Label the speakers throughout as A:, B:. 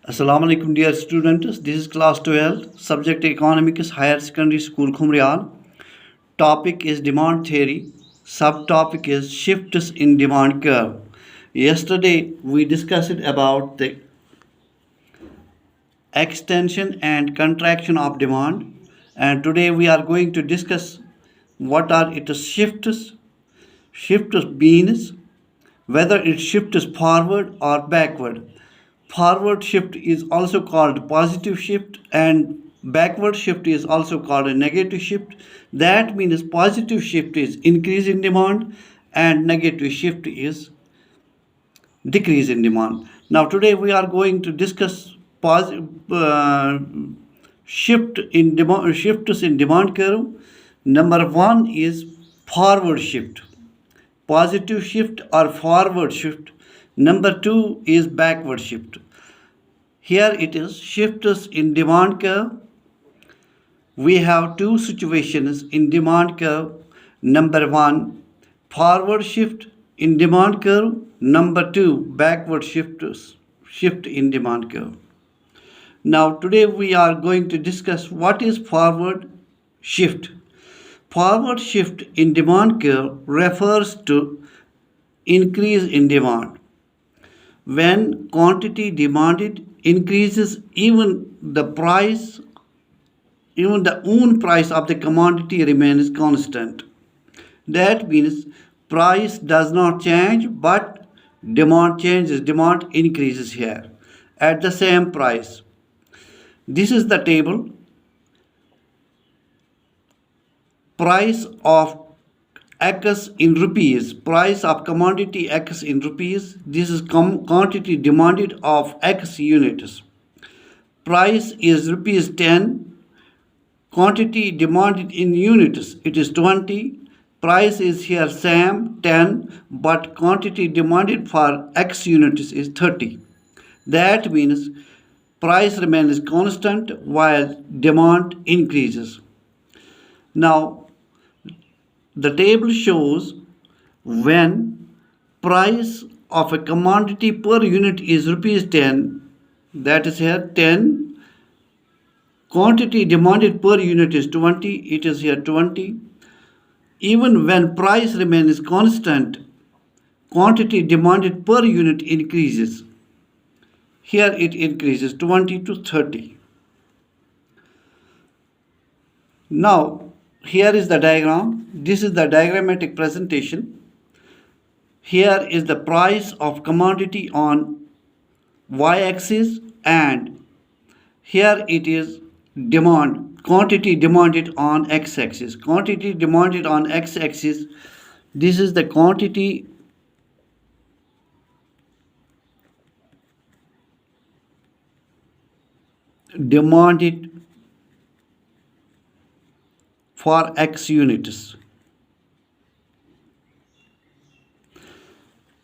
A: Assalamu alaikum dear students. This is class 12, subject economics, higher secondary school Khumrian. Topic is demand theory. Subtopic is shifts in demand curve. Yesterday we discussed about the extension and contraction of demand, and today we are going to discuss what are its shifts means, whether it shifts forward or backward. Forward shift is also called positive shift, and backward shift is also called a negative shift. That means positive shift is increase in demand and negative shift is decrease in demand. Now today we are going to discuss shifts in demand curve. Number one is forward shift, positive shift or forward shift. Number two is backward shift. Here it is shifts in demand curve. We have two situations in demand curve. Number one, forward shift in demand curve. Number two, backward shift in demand curve. Now today we are going to discuss what is forward shift. Forward shift in demand curve refers to increase in demand. When quantity demanded increases, even the own price of the commodity remains constant. That means price does not change, but demand changes, demand increases here at the same price. This is the table. Price of X in rupees, price of commodity X in rupees. This is quantity demanded of X units. Price is rupees 10. Quantity demanded in units, it is 20. Price is here same 10, but quantity demanded for X units is 30. That means price remains constant while demand increases. Now the table shows when price of a commodity per unit is rupees 10, that is here 10. Quantity demanded per unit is 20, it is here 20. Even when price remains constant, quantity demanded per unit increases. Here it increases 20 to 30. Now, here is the diagram. This is the diagrammatic presentation. Here is the price of commodity on y-axis, and here it is quantity demanded on x-axis. Quantity demanded on x-axis, this is the quantity demanded for x units.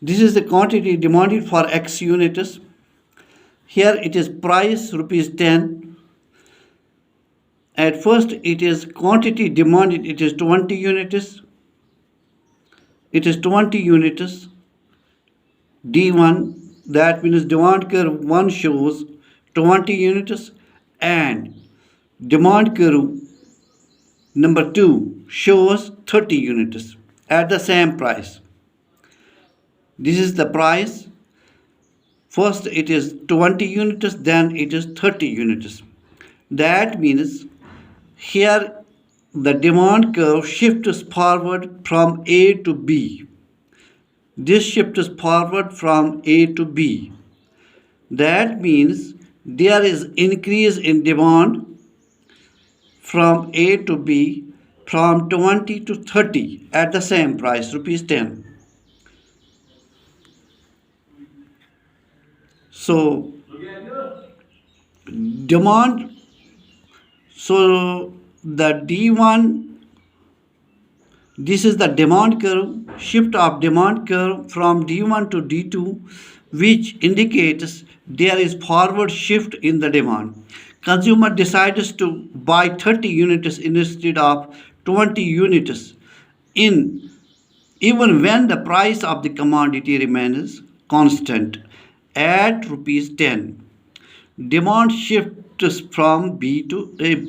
A: This is the quantity demanded for x units. Here it is price rupees 10. At first it is quantity demanded, it is 20 units. It is 20 units. D1, that means demand curve 1 shows 20 units, and demand curve number 2 shows 30 units at the same price. This is the price. First it is 20 units, then it is 30 units. That means here the demand curve shifts forward from A to B. This shifts forward from A to B. That means there is increase in demand from A to B from 20 to 30 at the same price, rupees 10. So demand, so the D1, this is the demand curve, shift of demand curve from D1 to D2, which indicates there is forward shift in the demand. Consumer decides to buy 30 units instead of 20 units even when the price of the commodity remains constant at rupees 10. demand shifts from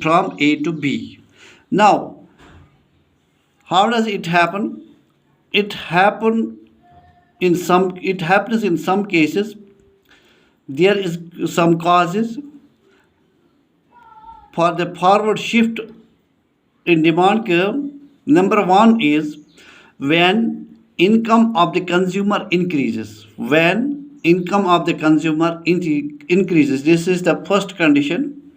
A: from A to B. Now, how does it happen? It happen it happens in some cases. There is some causes for the forward shift in demand curve. Number one is when income of the consumer increases. When income of the consumer increases, this is the first condition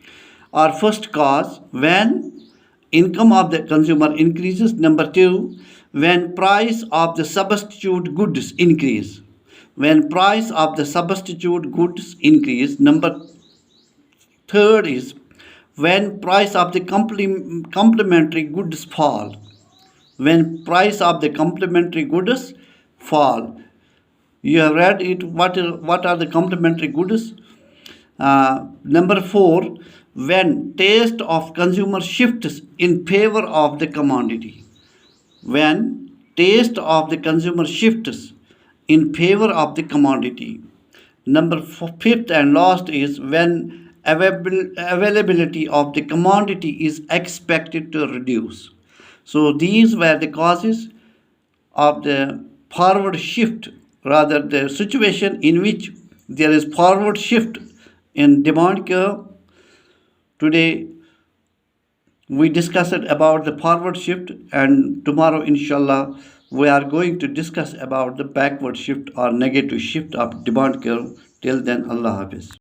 A: or first cause. When income of the consumer increases. Number two, when price of the substitute goods increase. When price of the substitute goods increase. Number third is when price of the complementary goods fall. When price of the complementary goods fall. You have read it. What are the complementary goods? Number four, when taste of consumer shifts in favor of the commodity. When taste of the consumer shifts in favor of the commodity. Number fifth and last is when availability of the commodity is expected to reduce. So these were the causes of the forward shift, rather the situation in which there is forward shift in demand curve. Today we discussed about the forward shift, and tomorrow inshallah we are going to discuss about the backward shift or negative shift of demand curve. Till then, Allah Hafiz.